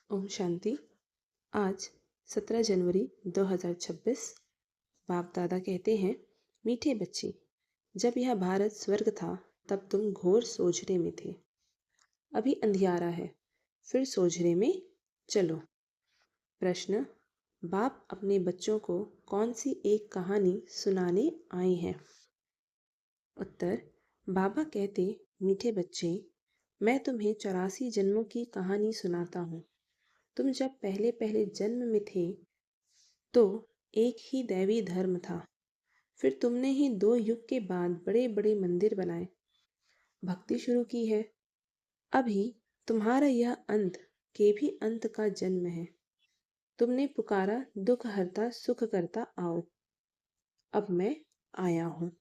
ओम शांति। आज 17 जनवरी 2026। बाप दादा कहते हैं, मीठे बच्चे, जब यह भारत स्वर्ग था तब तुम घोर सोझरे में थे। अभी अंधियारा है, फिर सोझरे में चलो। प्रश्न, बाप अपने बच्चों को कौन सी एक कहानी सुनाने आए हैं? उत्तर, बाबा कहते, मीठे बच्चे, मैं तुम्हें 84 जन्मों की कहानी सुनाता हूँ। तुम जब पहले पहले जन्म में थे तो एक ही दैवी धर्म था। फिर तुमने ही 2 युग के बाद बड़े बड़े मंदिर बनाए, भक्ति शुरू की है। अभी तुम्हारा यह अंत के भी अंत का जन्म है। तुमने पुकारा, दुख हरता सुख करता आओ। अब मैं आया हूँ।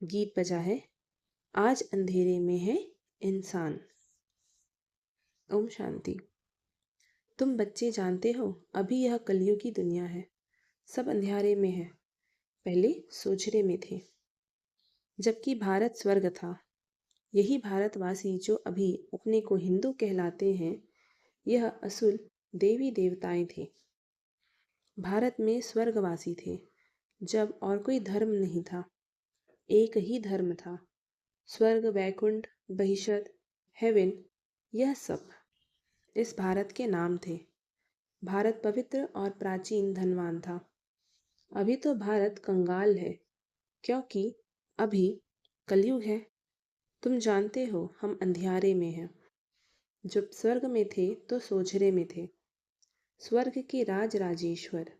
गीत बजा है, आज अंधेरे में है इंसान। ओम शांति। तुम बच्चे जानते हो, अभी यह कलयुग की दुनिया है। सब अंधियारे में है, पहले सोझरे में थे। जबकि भारत स्वर्ग था। यही भारतवासी जो अभी अपने को हिंदू कहलाते हैं, यह असुल देवी देवताएं थे। भारत में स्वर्गवासी थे, जब और कोई धर्म नहीं था, एक ही धर्म था। स्वर्ग, वैकुंठ, बहिषद, हेवन, यह सब इस भारत के नाम थे। भारत पवित्र और प्राचीन धनवान था। अभी तो भारत कंगाल है, क्योंकि अभी कलयुग है। तुम जानते हो, हम अंधियारे में हैं। जब स्वर्ग में थे तो सोझरे में थे। स्वर्ग के राज राजेश्वर,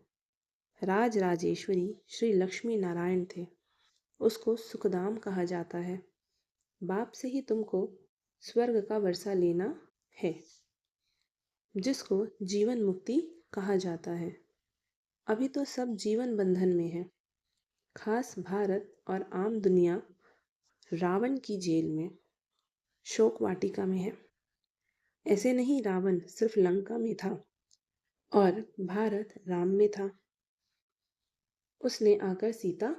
राज राजेश्वरी श्री लक्ष्मी नारायण थे। उसको सुखधाम कहा जाता है। बाप से ही तुमको स्वर्ग का वर्षा लेना है, जिसको जीवन मुक्ति कहा जाता है। अभी तो सब जीवन बंधन में है। खास भारत और आम दुनिया रावण की जेल में, शोक वाटिका में है। ऐसे नहीं, रावण सिर्फ लंका में था और भारत राम में था। उसने आकर सीता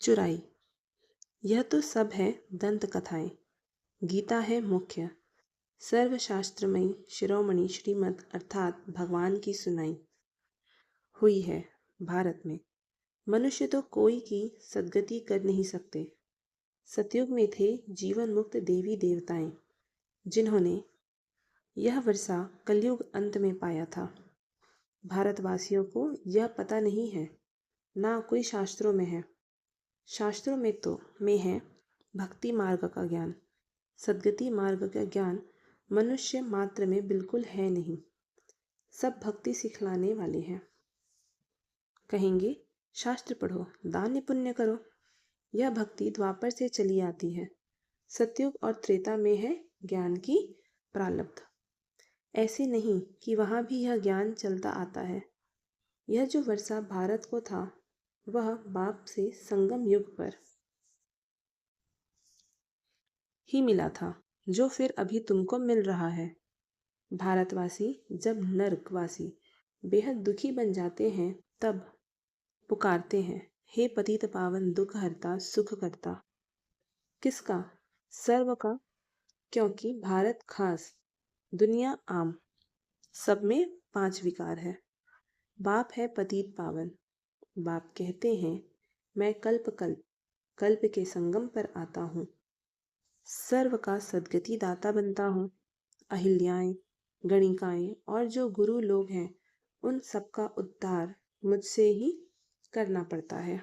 चुराई। यह तो सब है दंत कथाएं। गीता है मुख्य, सर्वशास्त्रमयी शिरोमणि श्रीमद् अर्थात भगवान की सुनाई हुई है। भारत में मनुष्य तो कोई की सद्गति कर नहीं सकते। सतयुग में थे जीवन मुक्त देवी देवताएं, जिन्होंने यह वर्षा कलयुग अंत में पाया था। भारतवासियों को यह पता नहीं है, ना कोई शास्त्रों में है। शास्त्रों में है भक्ति मार्ग का ज्ञान। सद्गति मार्ग का ज्ञान मनुष्य मात्र में बिल्कुल है नहीं। सब भक्ति सिखलाने वाले हैं। कहेंगे शास्त्र पढ़ो, दान पुण्य करो। यह भक्ति द्वापर से चली आती है। सतयुग और त्रेता में है ज्ञान की प्रारब्ध। ऐसे नहीं कि वहाँ भी यह ज्ञान चलता आता है। यह जो वर्षा भारत को था, वह बाप से संगम युग पर ही मिला था, जो फिर अभी तुमको मिल रहा है। भारतवासी जब नरकवासी बेहद दुखी बन जाते हैं, तब पुकारते हैं, हे पतित पावन दुख हरता सुख करता। किसका? सर्व का। क्योंकि भारत खास, दुनिया आम, सब में 5 विकार है। बाप है पतित पावन। बाप कहते हैं, मैं कल्प के संगम पर आता हूँ। सर्व का सद्गति दाता बनता हूँ। अहिल्याएं, गणिकाएं और जो गुरु लोग हैं, उन सबका उद्धार मुझसे ही करना पड़ता है,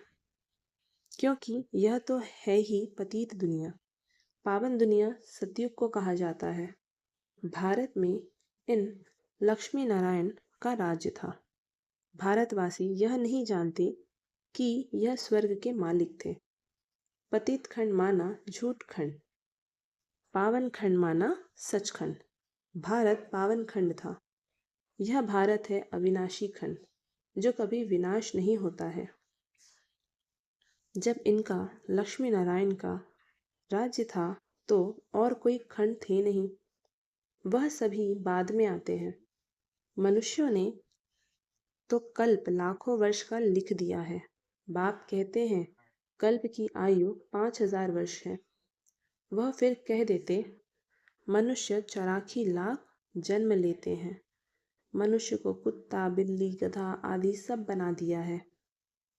क्योंकि यह तो है ही पतित दुनिया। पावन दुनिया सतयुग को कहा जाता है। भारत में इन लक्ष्मी नारायण का राज्य था। भारतवासी यह नहीं जानते कि यह स्वर्ग के मालिक थे। पतित खंड माना झूठ खंड, पावन खंड माना सचखंड। भारत पावन खंड था। यह भारत है अविनाशी खंड, जो कभी विनाश नहीं होता है। जब इनका लक्ष्मी नारायण का राज्य था तो और कोई खंड थे नहीं। वह सभी बाद में आते हैं। मनुष्यों ने तो कल्प लाखों वर्ष का लिख दिया है। बाप कहते हैं, कल्प की आयु 5000 वर्ष है। वह फिर कह देते, मनुष्य 84 लाख जन्म लेते हैं। मनुष्य को कुत्ता, बिल्ली, गधा आदि सब बना दिया है,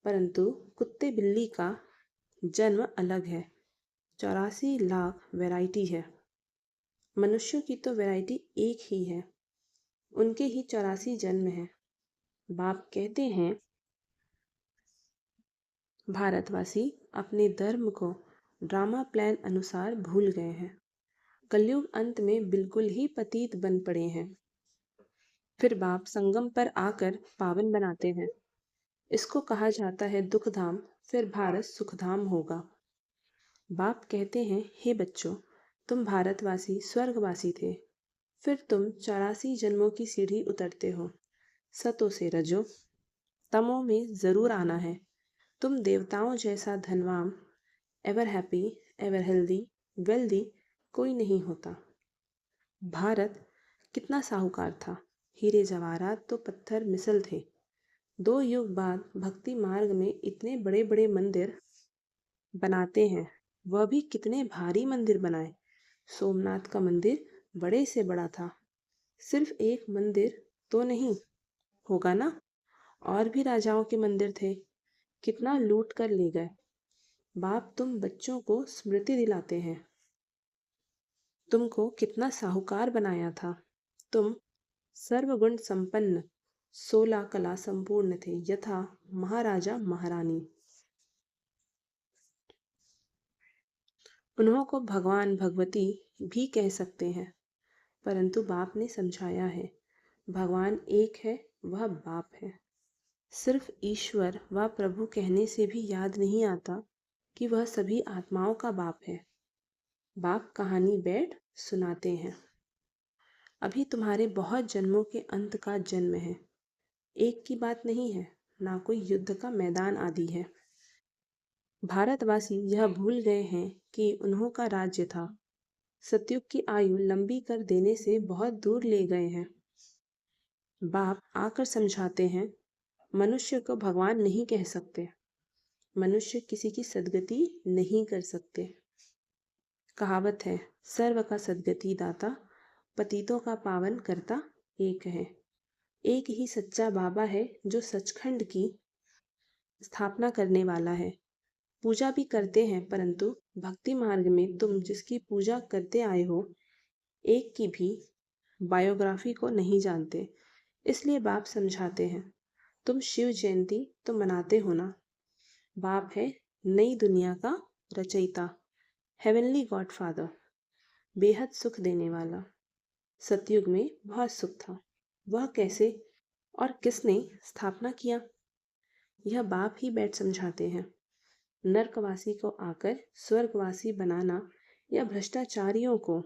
परंतु कुत्ते बिल्ली का जन्म अलग है। 84 लाख वैरायटी है। मनुष्यों की तो वैरायटी एक ही है, उनके ही 84 जन्म हैं। बाप कहते हैं भारतवासी अपने धर्म को ड्रामा प्लान अनुसार भूल गए हैं। कलयुग अंत में बिल्कुल ही पतित बन पड़े हैं। फिर बाप संगम पर आकर पावन बनाते हैं। इसको कहा जाता है दुखधाम, फिर भारत सुखधाम होगा। बाप कहते हैं हे बच्चों, तुम भारतवासी स्वर्गवासी थे, फिर तुम 84 जन्मों की सीढ़ी उतरते हो। सतो से रजो, तमो में जरूर आना है। तुम देवताओं जैसा धनवान, ever happy, ever healthy, wealthy कोई नहीं होता। भारत कितना साहूकार था, हीरे जवाहरात तो पत्थर मिसल थे। 2 युग बाद भक्ति मार्ग में इतने बड़े बड़े मंदिर बनाते हैं, वह भी कितने भारी मंदिर बनाए। सोमनाथ का मंदिर बड़े से बड़ा था। सिर्फ एक मंदिर तो नहीं होगा ना, और भी राजाओं के मंदिर थे, कितना लूट कर ले गए। बाप तुम बच्चों को स्मृति दिलाते हैं, तुमको कितना साहूकार बनाया था। तुम सर्वगुण संपन्न, 16 कला संपूर्ण थे, यथा महाराजा महारानी। उन्हों को भगवान भगवती भी कह सकते हैं, परंतु बाप ने समझाया है भगवान एक है, वह बाप है। सिर्फ ईश्वर व प्रभु कहने से भी याद नहीं आता कि वह सभी आत्माओं का बाप है। बाप कहानी बैठ सुनाते हैं। अभी तुम्हारे बहुत जन्मों के अंत का जन्म है। एक की बात नहीं है, ना कोई युद्ध का मैदान आदि है। भारतवासी यह भूल गए हैं कि उन्हों का राज्य था। सतयुग की आयु लंबी कर देने से बहुत दूर ले गए हैं। बाप आकर समझाते हैं मनुष्य को भगवान नहीं कह सकते, मनुष्य किसी की सदगति नहीं कर सकते। कहावत है सर्व का सदगति दाता, पतितों का पावन करता एक है। एक ही सच्चा बाबा है जो सचखंड की स्थापना करने वाला है। पूजा भी करते हैं, परंतु भक्ति मार्ग में तुम जिसकी पूजा करते आए हो, एक की भी बायोग्राफी को नहीं जानते। इसलिए बाप समझाते हैं तुम शिव जयंती तो मनाते हो ना। बाप है नई दुनिया का रचयिता, हेवनली गॉडफादर, बेहद सुख देने वाला। सतयुग में बहुत सुख था, वह कैसे और किसने स्थापना किया, यह बाप ही बैठ समझाते हैं। नरकवासी को आकर स्वर्गवासी बनाना या भ्रष्टाचारियों को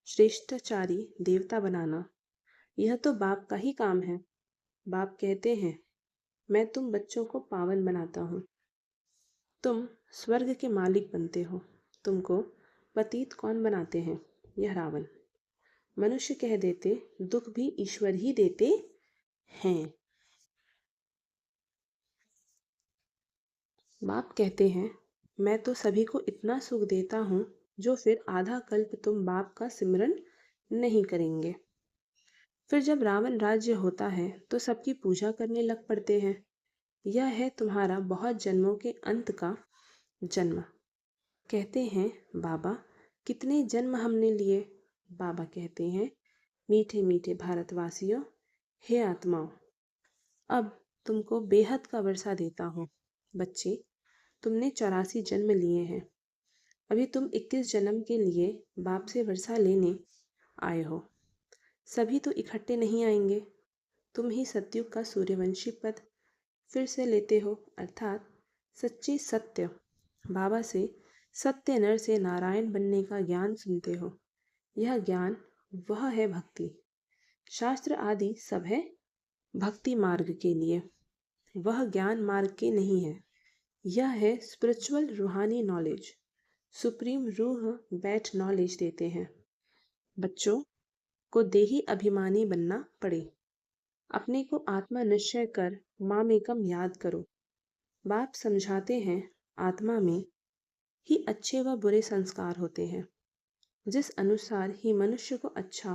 श्रेष्ठाचारी देवता बनाना, यह तो बाप का ही काम है। बाप कहते हैं मैं तुम बच्चों को पावन बनाता हूँ, तुम स्वर्ग के मालिक बनते हो। तुमको पतित कौन बनाते हैं, यह रावण। मनुष्य कह देते दुख भी ईश्वर ही देते हैं। बाप कहते हैं मैं तो सभी को इतना सुख देता हूँ जो फिर आधा कल्प तुम बाप का सिमरन नहीं करेंगे। फिर जब रावण राज्य होता है तो सबकी पूजा करने लग पड़ते हैं। यह है तुम्हारा बहुत जन्मों के अंत का जन्म। कहते हैं बाबा कितने जन्म हमने लिए। बाबा कहते हैं मीठे मीठे भारतवासियों, हे आत्माओं, अब तुमको बेहद का वर्षा देता हूँ। बच्चे, तुमने 84 जन्म लिए हैं, अभी तुम 21 जन्म के लिए बाप से वर्षा लेने आए हो। सभी तो इकट्ठे नहीं आएंगे। तुम ही सतयुग का सूर्यवंशी पद फिर से लेते हो, अर्थात सच्ची सत्य बाबा से सत्य नर से नारायण बनने का ज्ञान सुनते हो। यह ज्ञान वह है भक्ति। शास्त्र आदि सब है भक्ति मार्ग के लिए, वह ज्ञान मार्ग के नहीं है। यह है स्पिरिचुअल रूहानी नॉलेज। सुप्रीम रूह बैठ नॉलेज देते हैं। बच्चों को देही अभिमानी बनना पड़े, अपने को आत्मा निश्चय कर मामेकम याद करो। बाप समझाते हैं आत्मा में ही अच्छे व बुरे संस्कार होते हैं। जिस अनुसार ही मनुष्य को अच्छा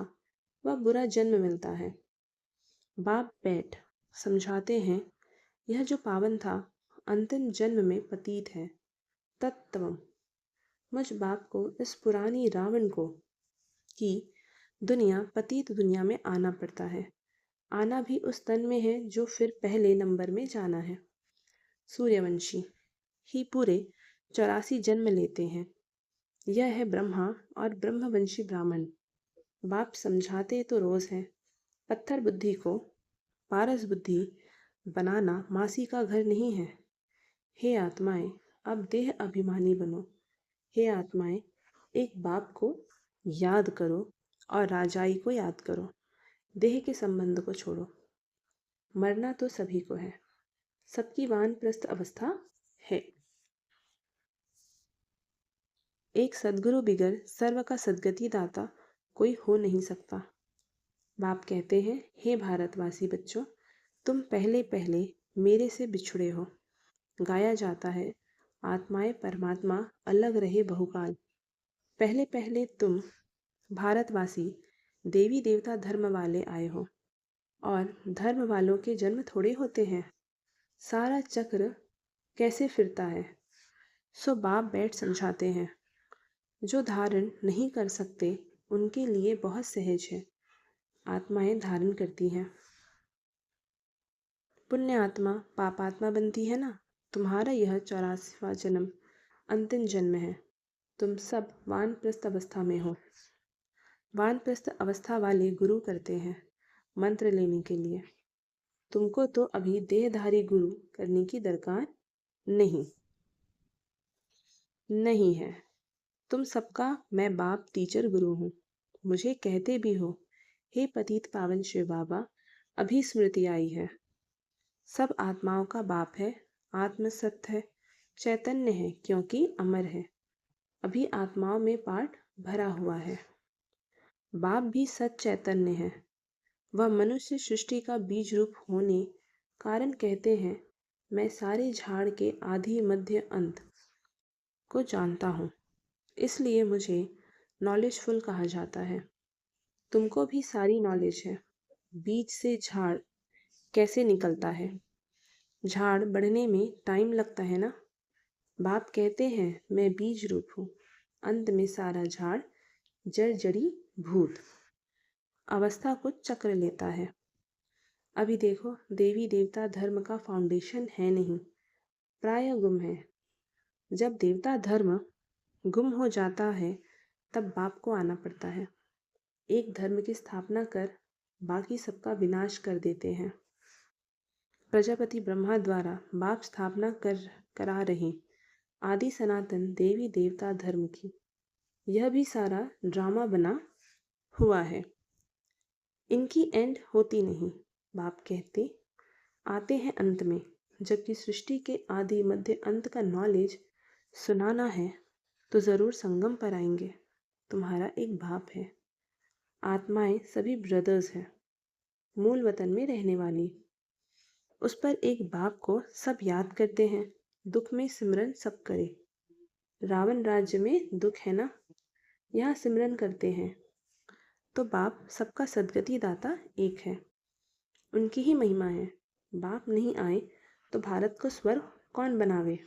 वह बुरा जन्म मिलता है। बाप बैठ समझाते हैं, यह जो पावन था अंतिम जन्म में पतित है। तत्त्वम, मुझ बाप को इस पुरानी रावण को कि दुनिया पतित दुनिया में आना पड़ता है। आना भी उस तन में है जो फिर पहले नंबर में जाना है। सूर्यवंशी ही पूरे 84 जन्म लेते हैं। यह है ब्रह्मा और ब्रह्मवंशी ब्राह्मण। बाप समझाते तो रोज है, पत्थर बुद्धि को पारस बुद्धि बनाना मासी का घर नहीं है। हे आत्माएं, अब देह अभिमानी बनो। हे आत्माएं, एक बाप को याद करो और राजाई को याद करो। देह के संबंध को छोड़ो। मरना तो सभी को है, सबकी वानप्रस्थ अवस्था है। एक सद्गुरु बिगर सर्व का सद्गति दाता कोई हो नहीं सकता। बाप कहते हैं, हे भारतवासी बच्चों, तुम पहले पहले मेरे से बिछुड़े हो। गाया जाता है, आत्माएं परमात्मा अलग रहे बहुकाल। पहले पहले तुम भारतवासी देवी देवता धर्म वाले आए हो, और धर्म वालों के जन्म थोड़े होते हैं। सारा चक्र कैसे फिरता है। सो बाप बैठ समझाते हैं, जो धारण नहीं कर सकते उनके लिए बहुत सहज है। आत्माएं धारण करती हैं। पुण्य आत्मा पापात्मा बनती है ना। तुम्हारा यह 84वां जन्म अंतिम जन्म है। तुम सब वानप्रस्थ अवस्था में हो। वानप्रस्थ अवस्था वाले गुरु करते हैं मंत्र लेने के लिए। तुमको तो अभी देहधारी गुरु करने की दरकार नहीं नहीं है। तुम सबका मैं बाप टीचर गुरु हूँ। मुझे कहते भी हो, हे पतित पावन शिव बाबा, अभी स्मृति आई है। सब आत्माओं का बाप है, आत्म सत्य है, चैतन्य है क्योंकि अमर है। अभी आत्माओं में पाठ भरा हुआ है। बाप भी सत चैतन्य है। वह मनुष्य सृष्टि का बीज रूप होने कारण कहते हैं, मैं सारे झाड़ के आदि मध्य अंत को जानता हूँ, इसलिए मुझे नॉलेजफुल कहा जाता है। तुमको भी सारी नॉलेज है। बीज से झाड़ कैसे निकलता है। झाड़ बढ़ने में टाइम लगता है ना। बाप कहते हैं, मैं बीज रूप हूँ, अंत में सारा झाड़ जड़ जड़ी भूत अवस्था को चक्र लेता है। अभी देखो, देवी देवता धर्म का फाउंडेशन है नहीं, प्राय गुम है। जब देवता धर्म गुम हो जाता है तब बाप को आना पड़ता है। एक धर्म की स्थापना कर बाकी सबका विनाश कर देते हैं। प्रजापति ब्रह्मा द्वारा बाप स्थापना करा रहे आदि सनातन देवी देवता धर्म की। यह भी सारा ड्रामा बना हुआ है। इनकी एंड होती नहीं। बाप कहते आते हैं अंत में, जबकि सृष्टि के आदि मध्य अंत का नॉलेज सुनाना है तो ज़रूर संगम पर आएंगे। तुम्हारा एक बाप है। आत्माएं सभी ब्रदर्स हैं, मूल वतन में रहने वाली। उस पर एक बाप को सब याद करते हैं। दुख में सिमरन सब करे। रावण राज्य में दुख है ना, यहाँ सिमरन करते हैं तो बाप सबका सद्गति दाता एक है। उनकी ही महिमा है। बाप नहीं आए तो भारत को स्वर्ग कौन बनावे।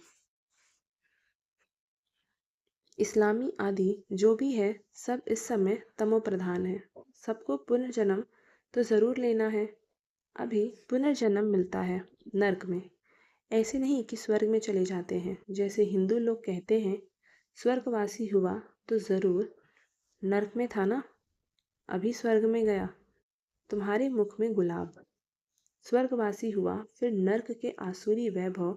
इस्लामी आदि जो भी है सब इस समय तमो प्रधान है। सबको पुनर्जन्म तो ज़रूर लेना है। अभी पुनर्जन्म मिलता है नर्क में। ऐसे नहीं कि स्वर्ग में चले जाते हैं, जैसे हिंदू लोग कहते हैं स्वर्गवासी हुआ तो ज़रूर नर्क में था ना। अभी स्वर्ग में गया। तुम्हारे मुख में गुलाब। स्वर्गवासी हुआ फिर नर्क के आसुरी वैभव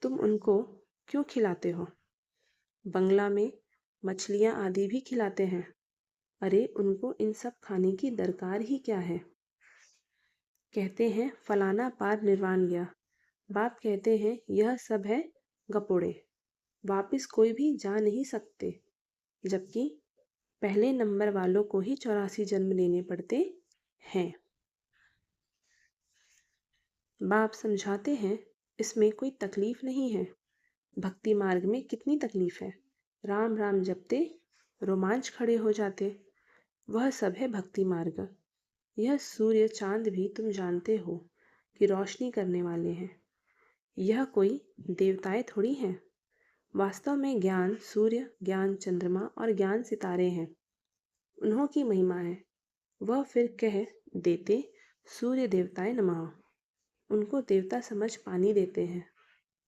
तुम उनको क्यों खिलाते हो। बंगला में मछलियाँ आदि भी खिलाते हैं। अरे उनको इन सब खाने की दरकार ही क्या है। कहते हैं फलाना पार निर्वाण गया। बाप कहते हैं यह सब है गपोड़े, वापिस कोई भी जा नहीं सकते। जबकि पहले नंबर वालों को ही 84 जन्म लेने पड़ते हैं। बाप समझाते हैं इसमें कोई तकलीफ नहीं है। भक्ति मार्ग में कितनी तकलीफ है। राम राम जपते रोमांच खड़े हो जाते। वह सब है भक्ति मार्ग। यह सूर्य चांद भी तुम जानते हो कि रोशनी करने वाले हैं। यह कोई देवताएं थोड़ी हैं। वास्तव में ज्ञान सूर्य, ज्ञान चंद्रमा और ज्ञान सितारे हैं। उन्हों की महिमा है। वह फिर कह देते, सूर्य देवताए नमः। उनको देवता समझ पानी देते हैं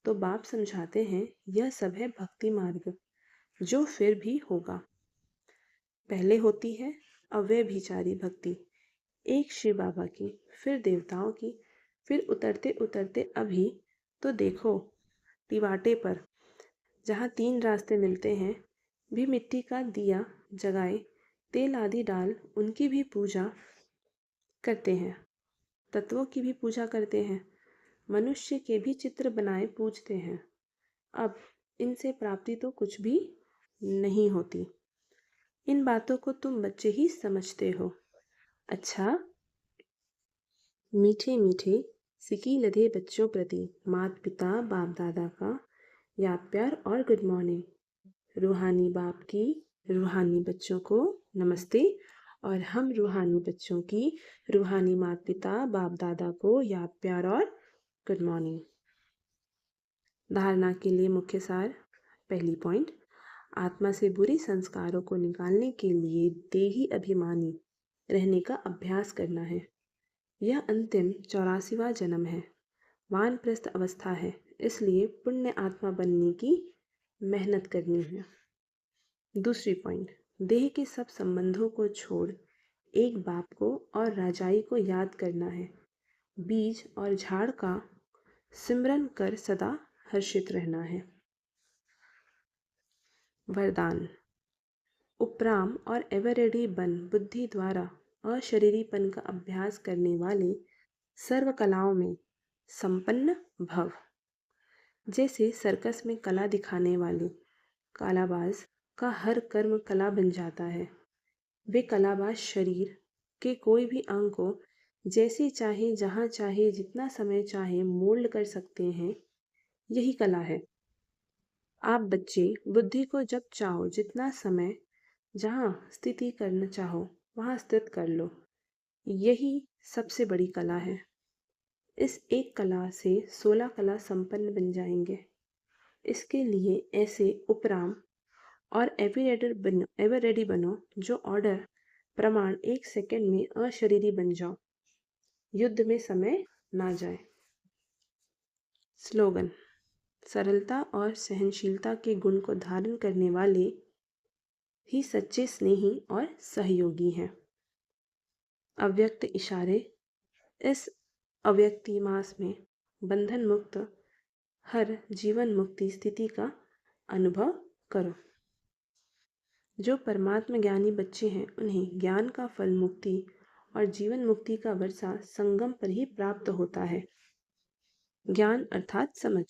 तो बाप समझाते हैं यह सब है भक्ति मार्ग, जो फिर भी होगा। पहले होती है अव्यभिचारी भक्ति, एक शिव बाबा की, फिर देवताओं की, फिर उतरते उतरते अभी तो देखो टिवाटे पर, जहाँ 3 रास्ते मिलते हैं, भी मिट्टी का दिया जगाए तेल आदि डाल उनकी भी पूजा करते हैं। तत्वों की भी पूजा करते हैं। मनुष्य के भी चित्र बनाए पूजते हैं। अब इनसे प्राप्ति तो कुछ भी नहीं होती। इन बातों को तुम बच्चे ही समझते हो। अच्छा, मीठे मीठे सिकी लधे बच्चों प्रति माता पिता बाप दादा का याद प्यार और गुड मॉर्निंग। रूहानी बाप की रूहानी बच्चों को नमस्ते, और हम रूहानी बच्चों की रूहानी माता पिता बाप दादा को याद प्यार और गुड मॉर्निंग। धारणा के लिए मुख्य सार। पहली पॉइंट, आत्मा से बुरे संस्कारों को निकालने के लिए देही अभिमानी रहने का अभ्यास करना है। यह अंतिम 84वां जन्म है, वानप्रस्थ अवस्था है, इसलिए पुण्य आत्मा बनने की मेहनत करनी है। दूसरी पॉइंट, देह के सब संबंधों को छोड़ एक बाप को और राजाई को याद करना है। बीज और झाड़ का सिमरन कर सदा हर्षित रहना है। वरदान, उपराम और एवर रेडी बन बुद्धि द्वारा अशरीरीपन का अभ्यास करने वाले सर्व कलाओं में संपन्न भव। जैसे सर्कस में कला दिखाने वाले कलाबाज का हर कर्म कला बन जाता है, वे कलाबाज शरीर के कोई भी अंग को जैसे चाहे, जहाँ चाहे, जितना समय चाहे मोल्ड कर सकते हैं। यही कला है। आप बच्चे बुद्धि को जब चाहो, जितना समय, जहाँ स्थिति करना चाहो वहाँ स्थित कर लो। यही सबसे बड़ी कला है। इस एक कला से 16 कला संपन्न बन जाएंगे। इसके लिए ऐसे उपराम और एवर रेडी बनो जो ऑर्डर प्रमाण 1 सेकंड में अशरीरी बन जाओ, युद्ध में समय ना जाए। स्लोगन, सरलता और सहनशीलता के गुण को धारण करने वाले ही सच्चे स्नेही और सहयोगी हैं। अव्यक्त इशारे, इस अव्यक्ति मास में बंधन मुक्त हर जीवन मुक्ति स्थिति का अनुभव करो। जो परमात्मा ज्ञानी बच्चे हैं उन्हें ज्ञान का फल मुक्ति और जीवन मुक्ति का वर्षा संगम पर ही प्राप्त होता है। ज्ञान अर्थात समझ।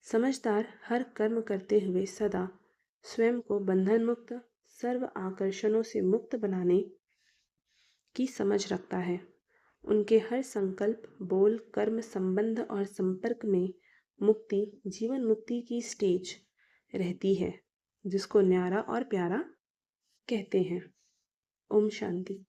समझदार हर कर्म करते हुए सदा स्वयं को बंधन मुक्त, सर्व आकर्षणों से मुक्त बनाने की समझ रखता है। उनके हर संकल्प, बोल, कर्म, संबंध और संपर्क में मुक्ति, जीवन मुक्ति की स्टेज रहती है, जिसको न्यारा और प्यारा कहते हैं। ओम शांति।